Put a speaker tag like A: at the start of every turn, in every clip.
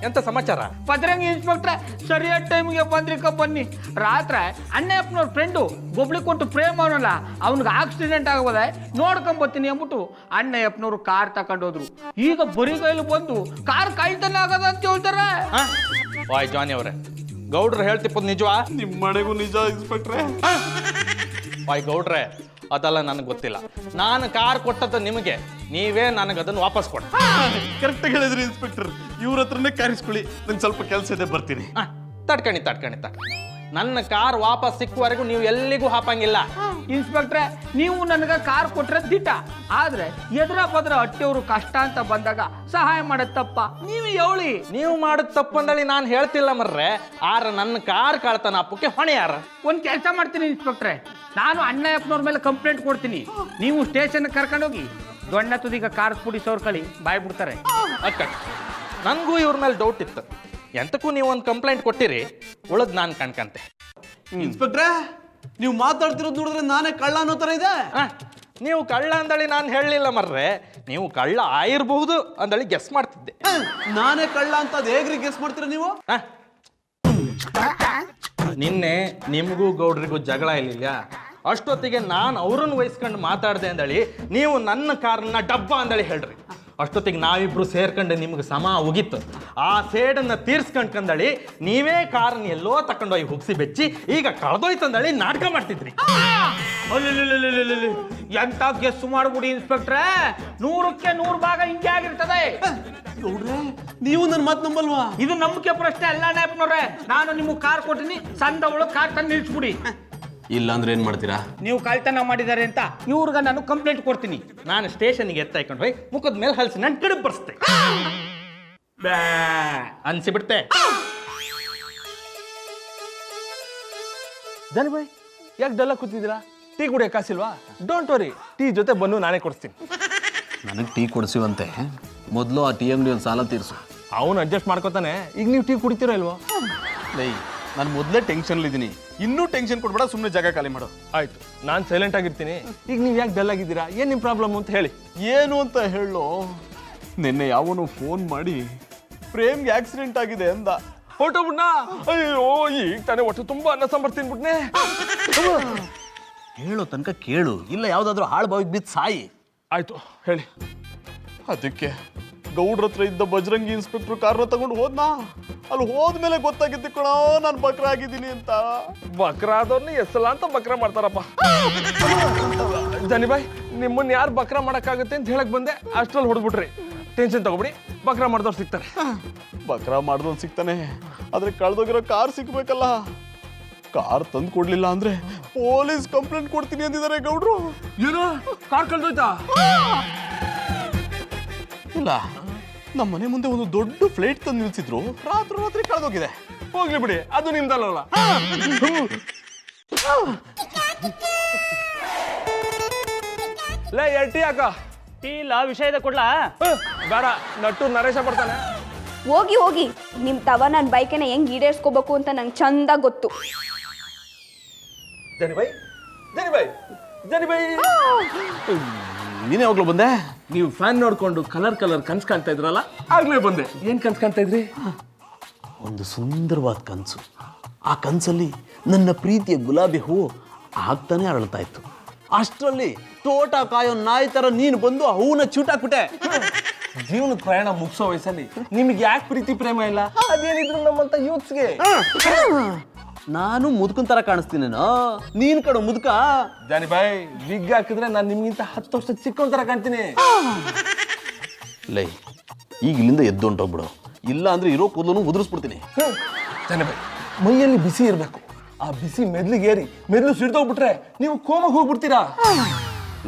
A: ಎಂತ ಸಮಾಚಾರ?
B: ಪದ್ರಂಗಿ ಇನ್ಸ್ಪೆಕ್ಟ್ರೆ, ಸರಿಯಾದ ಟೈಮಿಗೆ ಬಂದ್ರಿಕ ಬನ್ನಿ. ರಾತ್ರಿ ಅಣ್ಣಪ್ಪನವ್ರ ಫ್ರೆಂಡು ಗೊಬ್ಳಿ ಕೊಟ್ಟು ಪ್ರೇಮ್ ಅವನಲ್ಲ, ಅವ್ನಿಗೆ ಆಕ್ಸಿಡೆಂಟ್ ಆಗೋದೆ ನೋಡ್ಕೊಂಬತ್ತೀನಿ ಅಂದ್ಬಿಟ್ಟು ಅಣ್ಣಪ್ಪನವ್ರು ಕಾರ್ ತಗೊಂಡೋದ್ರು. ಈಗ ಬರಿಗೈಲು ಬಂದು ಕಾರ್ ಕಳ್ತನ ಆಗದ ಅಂತ ಹೇಳ್ತಾರೆ.
A: ವಾಯ್ ಜಾನಿ ಅವ್ರೆ, ಗೌಡ್ರು ಹೇಳ್ತಿಪ್ಪದ್ ನಿಜವಾ?
C: ನಿಮ್ಮ ಮನೆಗೂ ನಿಜ ಇನ್ಸ್ಪೆಕ್ಟ್ರೆ.
A: ವಾಯ್ ಗೌಡ್ರೆ, ಅದೆಲ್ಲ ನನಗೆ ಗೊತ್ತಿಲ್ಲ. ನಾನು ಕಾರ್ ಕೊಟ್ಟದ್ದು ನಿಮಗೆ, ನೀವೇ ನನಗೆ ಅದನ್ನು ವಾಪಸ್ ಕೊಡಿ.
C: ಕರೆಕ್ಟಾಗಿ ಹೇಳಿದ್ರಿ ಇನ್ಸ್ಪೆಕ್ಟರ್. ಇವ್ರ ಹತ್ರನೇ ಕಾರಿಸ್ಕೊಳ್ಳಿ, ನಂಗೆ ಸ್ವಲ್ಪ ಕೆಲಸ ಇದೆ, ಬರ್ತೀನಿ.
A: ತಡ್ಕಣಿ. ನನ್ನ ಕಾರ್ ವಾಪಸ್ ಸಿಕ್ಕುವರೆಗೂ ನೀವು ಎಲ್ಲಿಗೂ ಹಾಪಂಗಿಲ್ಲ.
B: ಇನ್ಸ್ಪೆಕ್ಟ್ರೆ, ನೀವು ನನಗೆ ಕಾರ್ ಕೊಟ್ರೆ ದಿಟ, ಆದ್ರೆ ಎದ್ರ ಬದ್ರ ಅಟ್ಟಿಯವರು ಕಷ್ಟ ಅಂತ ಬಂದಾಗ ಸಹಾಯ ಮಾಡೋದ್ ತಪ್ಪ. ನೀವು ಹೇಳಿ.
A: ನೀವು ಮಾಡೋದು ತಪ್ಪಂದಳಿ ನಾನು ಹೇಳ್ತಿಲ್ಲ ಮರ್ರೆ. ಆರ ನನ್ನ ಕಾರ್ ಕಳ್ತನ ಅಪ್ಪಕ್ಕೆ ಹೊಣೆ ಯಾರ?
B: ಒಂದ್ ಕೆಲಸ ಮಾಡ್ತೀನಿ ಇನ್ಸ್ಪೆಕ್ಟ್ರೆ, ನಾನು ಅಣ್ಣಪ್ಪನವ್ರ ಮೇಲೆ ಕಂಪ್ಲೇಂಟ್ ಕೊಡ್ತೀನಿ. ನೀವು ಸ್ಟೇಷನ್ ಕರ್ಕೊಂಡೋಗಿ ದೊಣ್ಣ ತುದಿಗ ಕಾರ್ ಪುಡಿ ಸೋರ್ಕಳಿ ಬಾಯ್ ಬಿಡ್ತಾರೆ.
A: ಅಕ್ಕ, ನನಗೂ ಇವ್ರ ಮೇಲೆ ಡೌಟ್ ಇತ್ತು. ಎಂತಕ್ಕೂ ನೀವು ಒಂದು ಕಂಪ್ಲೇಂಟ್ ಕೊಟ್ಟಿರಿ, ಉಳದ್ ನಾನು ಕಣ್ಕಂತೆ.
C: ಇನ್ಸ್ಪೆಕ್ಟ್ರೆ, ನೀವು ಮಾತಾಡ್ತಿರೋದು ನೋಡಿದ್ರೆ ನಾನೇ ಕಳ್ಳ ಅನ್ನೋ ತರ ಇದೆ.
A: ನೀವು ಕಳ್ಳ ಅಂದಳಿ ನಾನು ಹೇಳಲಿಲ್ಲ ಮರ್ರೆ. ನೀವು ಕಳ್ಳ ಆಗಿರಬಹುದು ಅಂದಳಿ ಗೆಸ್ ಮಾಡ್ತಿದ್ದೆ.
C: ನಾನೇ ಕಳ್ಳ ಅಂತ ಅದು ಹೇಗ್ರಿ ಗೆಸ್ ಮಾಡ್ತೀರಾ ನೀವು?
A: ನಿನ್ನೆ ನಿಮಗೂ ಗೌಡ್ರಿಗೂ ಜಗಳ ಇಲ್ಲಿಲ್ಲ. ಅಷ್ಟೊತ್ತಿಗೆ ನಾನು ಅವ್ರನ್ನ ವಹಿಸ್ಕೊಂಡು ಮಾತಾಡ್ದೆ ಅಂದಳಿ ನೀವು ನನ್ನ ಕಾರನ್ನ ಡಬ್ಬ ಅಂದಳಿ ಹೇಳ್ರಿ. ಅಷ್ಟೊತ್ತಿಗೆ ನಾವಿಬ್ರು ಸೇರ್ಕೊಂಡು ನಿಮ್ಗೆ ಸಮ ಉಗಿತ್ತು. ಆ ಸೇಡನ್ನ ತೀರ್ಸ್ಕೊಂಡ್ಕಂದಳಿ ನೀವೇ ಕಾರನ್ನ ಎಲ್ಲೋ ತಕೊಂಡೋಗಿ ಹುಗ್ಸಿ ಬೆಚ್ಚಿ ಈಗ ಕಳೆದೋಯ್ತಂದಳಿ ನಾಟಕ ಮಾಡ್ತಿದ್ರಿ.
B: ಎಂತ ಗೆಸ್ ಮಾಡ್ಬಿಡಿ ಇನ್ಸ್ಪೆಕ್ಟ್ರೆ, 100ಕ್ಕೆ 100 ಭಾಗ ಹಿಂಗೆ ಆಗಿರ್ತದೆ.
C: ನೋಡ್ರೆ, ನೀವು ನನ್ನ ಮಾತು ನಂಬಲ್ವಾ?
B: ಇದು ನಂಬಿಕೆ ಪ್ರಶ್ನೆ ಅಲ್ಲ ಅಣ್ಣಪ್ಪನವ್ರೆ. ನಾನು ನಿಮ್ಗೆ ಕಾರ್ ಕೊಟ್ಟಿನಿ, ಸಂದವಳು ಕಾರ್ ತಂದು ನಿಲ್ಸ್ಬಿಡಿ.
C: ಇಲ್ಲ ಅಂದ್ರೆ ಏನ್ ಮಾಡ್ತೀರಾ?
B: ನೀವು ಕಳ್ತನ ಮಾಡಿದ್ದಾರೆ ಅಂತ ಇವ್ರಿಗೆ ನಾನು ಕಂಪ್ಲೇಂಟ್ ಕೊಡ್ತೀನಿ.
A: ನಾನು ಸ್ಟೇಷನ್ಗೆ ಎತ್ತಾಯ್ಕೊಂಡು ಹೋಗಿ ಮುಖದ ಮೇಲೆ ಹಲ್ಸಿ ನನ್ನ ಕಡೆ ಬರ್ಸ್ತೆ ಅನ್ಸಿಬಿಡ್ತೆ.
D: ಧನ್ಬಾಯ್, ಯಾಕೆ ಡಲ್ಲ ಕೂತಿದ್ದೀರಾ? ಟೀ ಕುಡಿಯೋ ಕಾಸಿಲ್ವಾ? ಡೋಂಟ್ ವರಿ, ಟೀ ಜೊತೆ ಬನ್ನು ನಾನೇ ಕೊಡಿಸ್ತೀನಿ.
C: ನನಗೆ ಟೀ ಕೊಡಿಸಿವಂತೆ, ಮೊದಲು ಆ ಟೀ ಅಂಗಡಿ ಒಂದು ಸಾಲ ತೀರಿಸು.
D: ಅವನು ಅಡ್ಜಸ್ಟ್ ಮಾಡ್ಕೋತಾನೆ. ಈಗ ನೀವು ಟೀ ಕುಡಿತೀರೋ ಇಲ್ವೋ?
C: ಲೈ, ನಾನು ಮೊದಲೇ ಟೆನ್ಷನ್ಲಿದ್ದೀನಿ, ಇನ್ನೂ ಟೆನ್ಷನ್ ಕೊಡ್ಬೇಡ, ಸುಮ್ಮನೆ ಜಾಗ ಖಾಲಿ ಮಾಡು.
D: ಆಯ್ತು, ನಾನು ಸೈಲೆಂಟ್ ಆಗಿರ್ತೀನಿ. ಈಗ ನೀವು ಯಾಕೆ ಡಲ್ ಆಗಿದ್ದೀರಾ? ಏನು ನಿಮ್ಮ ಪ್ರಾಬ್ಲಮ್ ಅಂತ ಹೇಳಿ.
C: ಏನು ಅಂತ ಹೇಳು. ನಿನ್ನೆ ಯಾವನು ಫೋನ್ ಮಾಡಿ ಪ್ರೇಮ್ಗೆ ಆಕ್ಸಿಡೆಂಟ್ ಆಗಿದೆ ಅಂದ.
D: ಹೊರಟೋಗ್ಬಿಡ್ನ? ಅಯ್ಯೋ, ಈಗ ತಾನೇ ಹೊಟ್ಟೆ ತುಂಬ ಅನ್ನ ಸಾಂಬಾರು ತಿನ್ಬಿಟ್ನೆ.
C: ಹೇಳೋ ತನಕ ಕೇಳು, ಇಲ್ಲ ಯಾವ್ದಾದ್ರು ಹಾಳು ಬಾವಿಗೆ ಬಿದ್ದು ಸಾಯಿ.
D: ಆಯ್ತು, ಹೇಳಿ.
C: ಅದಕ್ಕೆ ಗೌಡ್ರ ಹತ್ರ ಇದ್ದ ಬಜರಂಗಿ ಇನ್ಸ್ಪೆಕ್ಟರ್ ಕಾರ್ನ ತಗೊಂಡು ಹೋದ್ನಾ. ಅಲ್ಲಿ ಹೋದ್ಮೇಲೆ ಗೊತ್ತಾಗಿದ್ದು ಕಣೋ ನಾನು ಬಕ್ರ ಆಗಿದ್ದೀನಿ ಅಂತ.
D: ಬಕ್ರ ಆದವ್ರನ್ನ ಎಸಲ ಅಂತ ಬಕ್ರ ಮಾಡ್ತಾರಪ್ಪ. ಜನಿಬಾಯ್, ನಿಮ್ಮನ್ನ ಯಾರು ಬಕ್ರ ಮಾಡಕ್ಕಾಗುತ್ತೆ ಅಂತ ಹೇಳಕ್ ಬಂದೆ, ಅಷ್ಟ್ರಲ್ಲಿ ಹೊಡೆದ್ಬಿಟ್ರಿ. ಟೆನ್ಷನ್ ತಗೋಬಿಡಿ, ಬಕ್ರ ಮಾಡಿದವ್ರು ಸಿಗ್ತಾರೆ.
C: ಬಕ್ರ ಮಾಡಿದವ್ನು ಸಿಗ್ತಾನೆ, ಆದ್ರೆ ಕಳ್ದೋಗಿರೋ ಕಾರ್ ಸಿಗ್ಬೇಕಲ್ಲ. ಕಾರ್ ತಂದು ಕೊಡ್ಲಿಲ್ಲ ಅಂದ್ರೆ ಪೊಲೀಸ್ ಕಂಪ್ಲೇಂಟ್ ಕೊಡ್ತೀನಿ ಅಂದಿದ್ದಾರೆ ಗೌಡ್ರು.
D: ಏನು, ಕಾರ್ ಕಳ್ದೋಯ್ತಾ?
C: ಇಲ್ಲ, ನಮ್ಮ ಮನೆ ಮುಂದೆ ಒಂದು ದೊಡ್ಡ ಫ್ಲೈಟ್ ತಂದು ನಿಲ್ಸಿದ್ರು, ರಾತ್ರಿ ಕಳೆದೋಗಿದೆ.
D: ಹೋಗ್ಲಿ ಬಿಡಿ, ಅದು ನಿಮ್ದಲ್ಲ. ಲೇ, ಟೀ ಹಾಕ.
B: ಟೀ ಇಲ್ಲ, ವಿಷಯದ ಕೊಡ್ಲಾ?
D: ಬೇಡ, ನಟ್ಟು ನರೇಶ ಬರ್ತಾನೆ.
E: ಹೋಗಿ ನಿಮ್ ತವ ನನ್ನ ಬೈಕನ್ನ ಹೆಂಗ್ ಈಡೇರ್ಸ್ಕೋಬೇಕು ಅಂತ ನಂಗೆ ಚಂದ ಗೊತ್ತು.
D: ಜನಿಬಾಯ್,
C: ನೀನೇ ಹೋಗ್ಲು ಬಂದೆ.
D: ನೀವು ಫ್ಯಾನ್ ನೋಡ್ಕೊಂಡು ಕಲರ್ ಕನ್ಸ್ ಕಾಣ್ತಾ ಇದ್ರಲ್ಲ, ಆಗ್ಲೇ ಬಂದೆ. ಏನ್ ಕನ್ಸ್ ಕಾಣ್ತಾ ಇದ್ರಿ?
C: ಒಂದು ಸುಂದರವಾದ ಕನಸು. ಆ ಕನಸಲ್ಲಿ ನನ್ನ ಪ್ರೀತಿಯ ಗುಲಾಬಿ ಹೂವು ಆಗ್ತಾನೆ ಅರಳ್ತಾ ಇತ್ತು. ಅಷ್ಟರಲ್ಲಿ ತೋಟ ಕಾಯೋ ನಾಯಿ ತರ ನೀನು ಬಂದು ಆ ಹೂವನ್ನ ಚೂಟಾಕ್ಬಿಟ್ಟೆ.
D: ಜೀವನದ ಪ್ರಯಾಣ ಮುಗಿಸೋ ವಯಸ್ಸಲ್ಲಿ ನಿಮ್ಗೆ ಯಾಕೆ ಪ್ರೀತಿ ಪ್ರೇಮ ಇಲ್ಲ? ಅದೇನಿದ್ರು ನಮ್ಮಂತ ಯೂತ್ಸ್ಗೆ.
C: ನಾನು ಮುದುಕನ್ ತರ ಕಾಣಿಸ್ತೀನೇನೋ, ನೀನ್ ಕಡೆ ಮುದುಕ.
D: ಜಾನಿಬಾಯ್, ವಿಗ್ ಹಾಕಿದ್ರೆ ನಾನು ನಿಮ್ಗಿಂತ 10 ವರ್ಷ ಚಿಕ್ಕವನ್ ತರ ಕಾಣ್ತೀನಿ.
C: ಲೈ, ಈಗ ಇಲ್ಲಿಂದ ಎದ್ದು ಹೊಂಟೋಗ್ಬಿಡು, ಇಲ್ಲ ಅಂದ್ರೆ ಇರೋ ಕೂದಲನ್ನು ಉದುರಿಸ್ಬಿಡ್ತೀನಿ.
D: ಜಾನಿಬಾಯ್, ಮೈಯಲ್ಲಿ ಬಿಸಿ ಇರಬೇಕು. ಆ ಬಿಸಿ ಮೆದ್ಲಿಗೇರಿ ಮೆದ್ಲು ಸಿಡ್ದೋಗ್ಬಿಟ್ರೆ ನೀವು ಕೋಮಾಗ ಹೋಗ್ಬಿಡ್ತೀರಾ.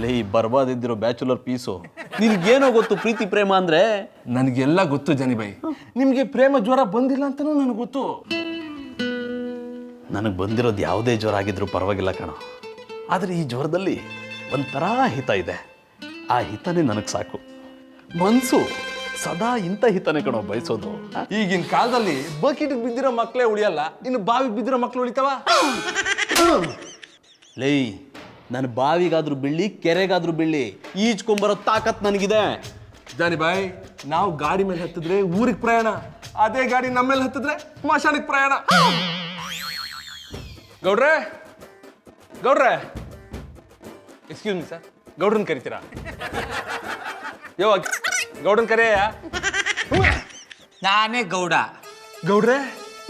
C: ಲೈ, ಬರ್ಬಾದಿದ್ದಿರೋ ಬ್ಯಾಚುಲರ್ ಪೀಸು, ನಿನ್ಗೇನೋ ಗೊತ್ತು ಪ್ರೀತಿ ಪ್ರೇಮ ಅಂದ್ರೆ?
D: ನನಗೆಲ್ಲ ಗೊತ್ತು ಜಾನಿಬಾಯ್. ನಿಮ್ಗೆ ಪ್ರೇಮ ಜ್ವರ ಬಂದಿಲ್ಲ ಅಂತಾನೂ ನನಗೆ ಗೊತ್ತು.
C: ನನಗೆ ಬಂದಿರೋದು ಯಾವುದೇ ಜ್ವರ ಆಗಿದ್ರು ಪರವಾಗಿಲ್ಲ ಕಣೋ, ಆದರೆ ಈ ಜ್ವರದಲ್ಲಿ ಒಂಥರ ಹಿತ ಇದೆ. ಆ ಹಿತನೇ ನನಗೆ ಸಾಕು. ಮನಸ್ಸು ಸದಾ ಇಂಥ ಹಿತನೇ ಕಣೋ ಬಯಸೋದು.
D: ಈಗಿನ ಕಾಲದಲ್ಲಿ ಬಕೆಟ್ ಬಿದ್ದಿರೋ ಮಕ್ಕಳೇ ಉಳಿಯಲ್ಲ, ಇನ್ನು ಬಾವಿಗೆ ಬಿದ್ದಿರೋ ಮಕ್ಕಳು ಉಳಿತಾವ?
C: ಲೈ, ನಾನು ಬಾವಿಗಾದ್ರೂ ಬೀಳಿ, ಕೆರೆಗಾದ್ರೂ ಬೀಳಿ, ಈಜ್ಕೊಂಬರೋ ತಾಕತ್ ನನಗಿದೆ.
D: ಜಾನಿಬಾಯ್, ನಾವು ಗಾಡಿ ಮೇಲೆ ಹತ್ತಿದ್ರೆ ಊರಿಗೆ ಪ್ರಯಾಣ, ಅದೇ ಗಾಡಿ ನಮ್ಮೇಲೆ ಹತ್ತಿದ್ರೆ ಸ್ಮಶಾನಕ್ಕೆ ಪ್ರಯಾಣ. ಗೌಡ್ರೆ ಗೌಡ್ರೆ, ಎಕ್ಸ್ಕ್ಯೂಸ್ ಮಿ ಸರ್, ಗೌಡ್ರನ್ ಕರಿತೀರಾ? ಯೋ ಗೌಡ್ರನ್ ಕರೆಯ.
B: ನಾನೇ ಗೌಡ.
D: ಗೌಡ್ರೆ,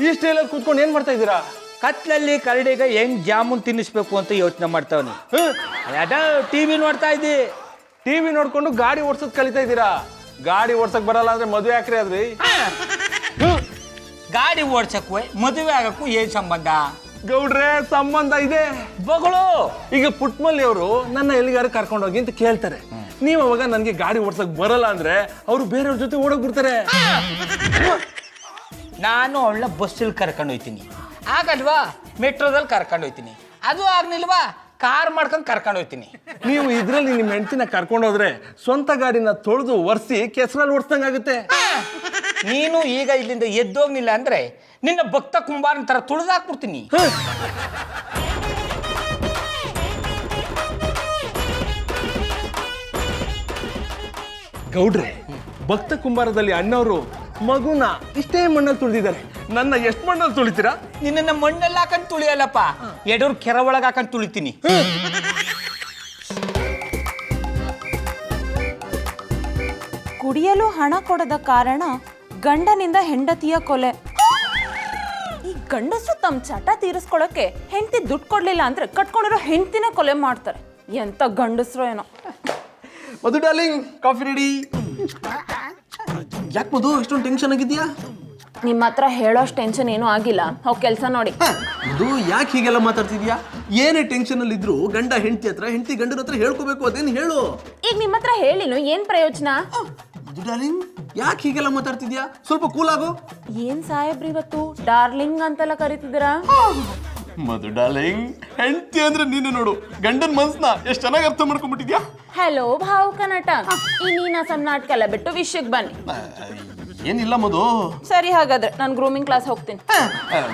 D: ಈ ಸ್ಟೈಲಲ್ಲಿ ಕೂತ್ಕೊಂಡು ಏನ್ ಮಾಡ್ತಾ ಇದ್ದೀರಾ?
B: ಕತ್ಲಲ್ಲಿ ಕರಡಿಗೆ ಹೆಂಗ್ ಜಾಮೂನ್ ತಿನ್ನಿಸ್ಬೇಕು ಅಂತ ಯೋಚನೆ ಮಾಡ್ತಾವನಿ. ಅದ ಟಿವಿ ನೋಡ್ತಾ ಇದ್ದಿ.
D: ಟಿವಿ ನೋಡ್ಕೊಂಡು ಗಾಡಿ ಓಡ್ಸೋದ್ ಕಲಿತಾ ಇದ್ದೀರಾ? ಗಾಡಿ ಓಡ್ಸಕ್ ಬರಲ್ಲ ಅಂದ್ರೆ ಮದುವೆ ಯಾಕ್ರಿ ಆದ್ರಿ?
B: ಗಾಡಿ ಓಡ್ಸಕ್ಕೂ ಮದುವೆ ಆಗಕ್ಕೂ ಏನ್ ಸಂಬಂಧ?
D: ಗೌಡ್ರೆ, ಸಂಬಂಧ ಇದೆ.
B: ಬಗಳು.
D: ಈಗ ಪುಟ್ಮಲ್ಲಿ ಅವರು ನನ್ನ ಎಲ್ಲಿಗಾರು ಕರ್ಕೊಂಡೋಗಿ ಅಂತ ಕೇಳ್ತಾರೆ. ನೀವು ಅವಾಗ ನನ್ಗೆ ಗಾಡಿ ಓಡ್ಸಕ್ ಬರಲ್ಲ ಅಂದ್ರೆ ಅವರು ಬೇರೆಯವ್ರ ಜೊತೆ ಓಡೋಗ್ ಬಿಡ್ತಾರೆ.
B: ನಾನು ಅವಳ ಬಸ್ಸಲ್ಲಿ ಕರ್ಕೊಂಡು ಹೋಯ್ತೀನಿ, ಆಗಲ್ವಾ ಮೆಟ್ರೋದಲ್ಲಿ ಕರ್ಕೊಂಡು ಹೋಯ್ತೀನಿ, ಅದು ಆಗ್ನಿಲ್ವಾ ಕಾರ್ ಮಾಡ್ಕೊಂಡು ಕರ್ಕೊಂಡು ಹೋಯ್ತೀನಿ.
D: ನೀವು ಇದ್ರಲ್ಲಿ ನಿಮ್ಮ ಹೆಂಡತಿನ ಕರ್ಕೊಂಡೋದ್ರೆ ಸ್ವಂತ ಗಾಡಿನ ತೊಳೆದು ಒರೆಸಿ ಕೆಸರಲ್ಲಿ ಓಡಿಸ್ದಂಗಾಗುತ್ತೆ.
B: ನೀನು ಈಗ ಇಲ್ಲಿಂದ ಎದ್ದೋಗ್ನಿಲ್ಲ ಅಂದ್ರೆ ನಿನ್ನ ಭಕ್ತ ಕುಂಬಾರನ ತರ ತುಳಿದಾಕ್ಬಿಡ್ತೀನಿ.
D: ಗೌಡ್ರೆ, ಭಕ್ತ ಕುಂಬಾರದಲ್ಲಿ ಅಣ್ಣವರು ಮಗುನ ಇಷ್ಟೇ ಮಣ್ಣಲ್ಲಿ ತುಳಿದಿದ್ದಾರೆ. ನನ್ನ ಎಷ್ಟು ಮಣ್ಣಲ್ಲಿ ತುಳಿತೀರಾ?
B: ನಿನ್ನ ಮಣ್ಣೆಲ್ಲ ಹಾಕೊಂಡು ತುಳಿಯಲ್ಲಪ್ಪ, ಎಡೂರು ಕೆರೆ ಒಳಗೆ ಹಾಕೊಂಡು ತುಳಿತೀನಿ.
F: ಕುಡಿಯಲು ಹಣ ಕೊಡದ ಕಾರಣ ಗಂಡನಿಂದ ಹೆಂಡತಿಯ ಕೊಲೆ. ಈ ಗಂಡಸರು ತಮ್ಮ ಚಟ ತೀರಿಸ್ಕೊಳಕ್ಕೆ ಹೆಂಡತಿ ದುಡ್ಡು ಕೊಡ್ಲಿಲ್ಲ ಅಂದ್ರೆ ಕಟ್ಕೊಂಡಿರೋ ಹೆಂಡತಿನ ಕೊಲೆ ಮಾಡ್ತಾರೆ. ಎಂತ ಗಂಡಸರು ಏನೋ.
C: ಮಧು ಡಾರ್ಲಿಂಗ್, ಕಾಫಿ ರೆಡಿ. ಯಾಕೆ ಮಧು ಇಷ್ಟೊಂದು ಟೆನ್ಷನ್ ಆಗಿದ್ಯಾ?
F: ನಿಮ್ಮ ಹತ್ರ ಹೇಳೋಷ್ಟು ಟೆನ್ಷನ್ ಏನೂ ಆಗಿಲ್ಲ. ಹೋಗಿ ಕೆಲಸ ನೋಡಿ.
C: ಮಧು, ಯಾಕೆ ಹೀಗೆಲ್ಲ ಮಾತಾಡ್ತಿದ್ಯಾ? ಏನೇ ಟೆನ್ಷನ್ ಅಲ್ಲಿ ಇದ್ರು ಗಂಡ ಹೆಂಡತಿ ಹತ್ರ, ಹೆಂಡತಿ ಗಂಡನ ಹತ್ರ ಹೇಳ್ಕೋಬೇಕು. ಅದೇನು ಹೇಳು.
F: ಈಗ ನಿಮ್ಮ ಹತ್ರ ಹೇಳಿನು ಏನ್ ಪ್ರಯೋಜನ?
C: ಮಧು ಡಾರ್ಲಿಂಗ್, ಯಾಕೆ ಹೀಗೆಲ್ಲ ಮಾತಾಡ್ತಿದ್ಯಾ? ಸ್ವಲ್ಪ ಕೂಲ್ ಆಗು.
F: ಏನ್ ಸಾಹೇಬ್ರಿ ಇವತ್ತು ಡಾರ್ಲಿಂಗ್ ಅಂತೆಲ್ಲ ಕರಿತಿದ್ದೀರಾ?
C: ಮಧು ಡಾರ್ಲಿಂಗ್, ಹೆಂಡತಿ ಅಂದ್ರೆ ನೀನು ನೋಡು, ಗಂಡನ ಮನ್ಸ್ನ ಎಷ್ಟು ಚೆನ್ನಾಗಿ ಅರ್ಥ ಮಾಡ್ಕೊಂಡ್ಬಿಟ್ಟಿದ್ಯಾ.
F: ಹಲೋ ಭಾವುಕ ನಟ, ಈ ನೀನಾಸಂ ನಾಟಕ ಎಲ್ಲ ಬಿಟ್ಟು ವಿಷಯಕ್ಕೆ ಬನ್ನಿ.
C: ಏನಿಲ್ಲ ಮಧು.
F: ಸರಿ, ಹಾಗಾದ್ರೆ ನಾನು ಗ್ರೂಮಿಂಗ್ ಕ್ಲಾಸ್ ಹೋಗ್ತೀನಿ.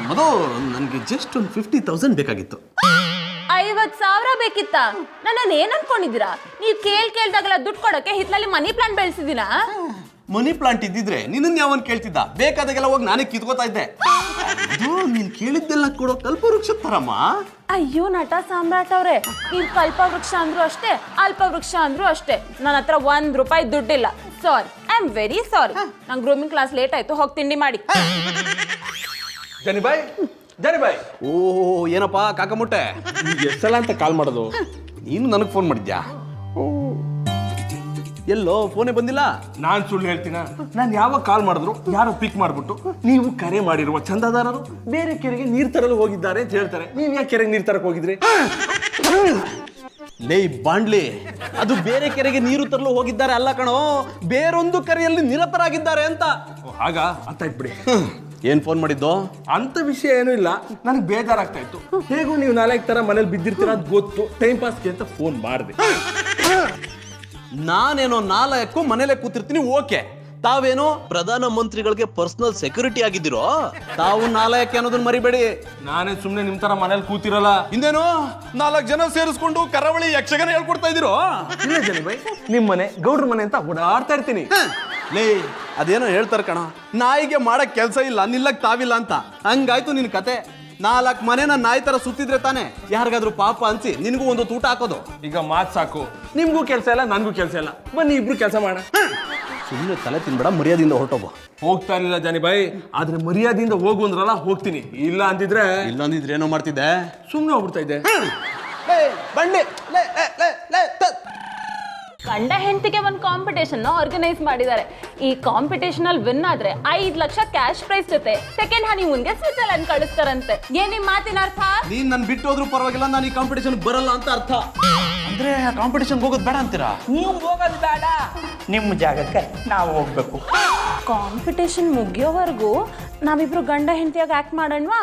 C: ಮಧು, ನನಗೆ ಜಸ್ಟ್ ಒಂದು 50,000 ಬೇಕಾಗಿತ್ತು.
F: 50,000 ಬೇಕಿತ್ತಾ? ನನ್ನನ್ನು ಏನ್ ಅನ್ಕೊಂಡಿದ್ದೀರಾ? ನೀವು ಕೇಳ್ದಾಗೆಲ್ಲ ದುಡ್ಡು ಕೊಡಕ್ಕೆ ಹಿತ್ಲಲ್ಲಿ ಮನಿ ಪ್ಲಾಂಟ್ ಬೆಳೆಸಿದ್ದೀನಾ?
C: ಮನಿ ಪ್ಲಾಂಟ್ ಇದ್ದಿದ್ರೆ ನಿನ್ನನ್ನು ಯಾವನ್ ಕೇಳ್ತಿದ್ದ? ಬೇಕಾದಾಗೆಲ್ಲ ಹೋಗಿ ನಾನೇ ಕಿತ್ಕೋತಾ ಇದ್ದೆ. ಅದು ನೀನ್ ಕೇಳಿದ್ದೆಲ್ಲ ಕೊಡೋ ಕಲ್ಪವೃಕ್ಷ ತರಮ್ಮ.
F: ಅಯ್ಯೋ ನಟ ಸಾಮ್ರಾಟ್ ಅವ್ರೆ, ನೀವು ಕಲ್ಪವೃಕ್ಷ ಅಂದ್ರು ಅಷ್ಟೇ, ಅಲ್ಪವೃಕ್ಷ ಅಂದ್ರು ಅಷ್ಟೇ. ನನ್ನ ಹತ್ರ ₹1 ದುಡ್ಡಿಲ್ಲ. ಸಾರಿ, ಐ ಆಮ್ ವೆರಿ ಸಾರಿ. ನಂಗೆ ಗ್ರೂಮಿಂಗ್ ಕ್ಲಾಸ್ ಲೇಟ್ ಆಯ್ತು, ಹೋಗಿ ತಿಂಡಿ ಮಾಡಿ.
D: ಜನಿಬಾಯ್, ಜನಿಬಾಯ್.
C: ಓ, ಏನಪ್ಪಾ ಕಾಕಮುಟ್ಟೆ,
D: ಎಷ್ಟು ಸಲ ಅಂತ ಕಾಲ್ ಮಾಡೋದು?
C: ನೀನು ನನಗೆ ಫೋನ್ ಮಾಡಿದ್ಯಾ? ಎಲ್ಲೋ ಫೋನೇ ಬಂದಿಲ್ಲ.
D: ನಾನ್ ಸುಳ್ಳು ಹೇಳ್ತೀನ? ನಾನು ಯಾವಾಗ ಕಾಲ್ ಮಾಡಿದ್ರು ಯಾರೋ ಪಿಕ್ ಮಾಡ್ಬಿಟ್ಟು ನೀವು ಕರೆ ಮಾಡಿರುವ ಚಂದಾದಾರರು ಬೇರೆ ಕೆರೆಗೆ ನೀರ್ ತರಲು ಹೋಗಿದ್ದಾರೆ ಅಂತ ಹೇಳ್ತಾರೆ. ನೀವ್ ಯಾಕೆ ಕೆರೆಗೆ ನೀರ್ ತರಕ್ ಹೋಗಿದ್ರಿ?
C: ಲೇ ಬಾಂಡ್ಲಿ, ಅದು ಬೇರೆ ಕೆರೆಗೆ ನೀರು ತರಲು ಹೋಗಿದ್ದಾರೆ ಅಲ್ಲ ಕಣೋ, ಬೇರೊಂದು ಕೆರೆಯಲ್ಲಿ ನಿರತರಾಗಿದ್ದಾರೆ ಅಂತ.
D: ಆಗ ಅರ್ಥ ಆಯ್ತು ಬಿಡಿ.
C: ಏನ್ ಫೋನ್ ಮಾಡಿದ್ದು?
D: ಅಂತ ವಿಷಯ ಏನೂ ಇಲ್ಲ, ನನಗೆ ಬೇಜಾರಾಗ್ತಾ ಇತ್ತು. ಹೇಗೂ ನೀವು 4 ತರ ಮನೇಲಿ ಬಿದ್ದಿರ್ತೀರ ಅಂತ ಗೊತ್ತು, ಟೈಮ್ ಪಾಸ್ಗೆ ಅಂತ ಫೋನ್ ಮಾಡಿದೆ.
C: ನಾನೇನೋ 4 ಮನೇಲೆ ಕೂತಿರ್ತೀನಿ, ಓಕೆ. ತಾವೇನೋ ಪ್ರಧಾನ ಮಂತ್ರಿಗಳಿಗೆ ಪರ್ಸನಲ್ ಸೆಕ್ಯೂರಿಟಿ ಆಗಿದ್ದೀರೋ, ತಾವು 4 ಅನ್ನೋದನ್ನ ಮರಿಬೇಡಿ.
D: ನಾನೇ ಸುಮ್ನೆ ನಿಮ್ ತರ ಮನೇಲಿ ಕೂತಿರಲ್ಲ.
C: ಹಿಂದೇನೋ 4 ಜನ ಸೇರಿಸ್ಕೊಂಡು ಕರಾವಳಿ ಯಕ್ಷಗಾನ ಹೇಳ್ಕೊಡ್ತಾ ಇದ್ದೀರೋ?
D: ಇಲ್ಲ ಜನಿಬಾಯ್, ನಿಮ್ ಮನೆ ಗೌಡ್ರ ಮನೆ ಅಂತ ಓಡಾಡ್ತಾ ಇರ್ತೀನಿ.
C: ಲೇ, ಅದೇನೋ ಹೇಳ್ತಾರ ಕಣ, ನಾಯಿಗೆ ಮಾಡಕ್ ಕೆಲ್ಸ ಇಲ್ಲ, ನಿಲ್ಲಕ್ ತಾವಿಲ್ಲ ಅಂತ. ಹಂಗಾಯ್ತು ನಿನ್ ಕತೆ. 4 ಮನೆನ ನಾಯಿ ತರ ಸುತ್ತಿದ್ರೆ ತಾನೆ ಯಾರಿಗಾದ್ರೂ ಪಾಪ ಅನ್ಸಿ ನಿನ್ಗೂ ಒಂದು ತೂಟ ಹಾಕೋದು.
D: ಈಗ ಮಾತ್ ಸಾಕು, ನಿಮ್ಗೂ ಕೆಲಸ ಇಲ್ಲ, ನನ್ಗೂ ಕೆಲಸ ಇಲ್ಲ, ಬನ್ನಿ ಇಬ್ರು ಕೆಲಸ ಮಾಡ.
C: ಸುಮ್ಮನೆ ತಲೆ ತಿನ್ಬೇಡ, ಮರ್ಯಾದೆಯಿಂದ ಹೊರಟೋಗು.
D: ಹೋಗ್ತಾ ಇರಲಿಲ್ಲ ಜನಿಬಾಯ್, ಆದ್ರೆ ಮರ್ಯಾದೆಯಿಂದ ಹೋಗು ಅಂದ್ರಲ್ಲ, ಹೋಗ್ತೀನಿ. ಇಲ್ಲ ಅಂದಿದ್ರೆ
C: ಏನೋ ಮಾಡ್ತಿದ್ದೆ,
D: ಸುಮ್ನೆ ಹೋಗ್ಬಿಡ್ತಾ ಇದ್ದೆ.
C: ಬಂಡಿ
F: ಗಂಡ ಹೆಂಡತಿಗೆ ಒಂದು ಕಾಂಪಿಟೇಷನ್ ಆರ್ಗನೈಸ್ ಮಾಡಿದ್ದಾರೆ. ಈ ಕಾಂಪಿಟೇಷನ್ ಅಲ್ಲಿ ವಿನ್ ಆದ್ರೆ 5 ಲಕ್ಷ ಕ್ಯಾಶ್ ಪ್ರೈಸ್ ಜೊತೆ ಸೆಕೆಂಡ್ ಹನಿಮೂನ್ಗೆ ಸ್ವಿಟ್ಜರ್ಲೆಂಡ್ ಕಳಿಸ್ತಾರಂತೆ. ಏನ್ ನಿಮ್ ಮಾತಿನ ಅರ್ಥ?
C: ನೀನ್ ನನ್ ಬಿಟ್ಟು ಹೋದ್ರೂ ಪರವಾಗಿಲ್ಲ, ನಾನು ಈ ಕಾಂಪಿಟೇಷನ್ ಬರಲ್ಲ ಅಂತ ಅರ್ಥ. ಅಂದ್ರೆ ಕಾಂಪಿಟೇಷನ್ ಹೋಗೋದು ಬೇಡ ಅಂತೀರಾ?
B: ನೀವು ಹೋಗೋದು ಬೇಡ, ನಿಮ್ಮ ಜಾಗಕ್ಕೆ ನಾವು ಹೋಗ್ಬೇಕು.
F: ಕಾಂಪಿಟೇಷನ್ ಮುಗಿಯೋವರೆಗೂ ನಾವಿಬ್ರು ಗಂಡ ಹೆಂಡತಿಯಾಗಿ ಆಕ್ಟ್ ಮಾಡೋಣವಾ?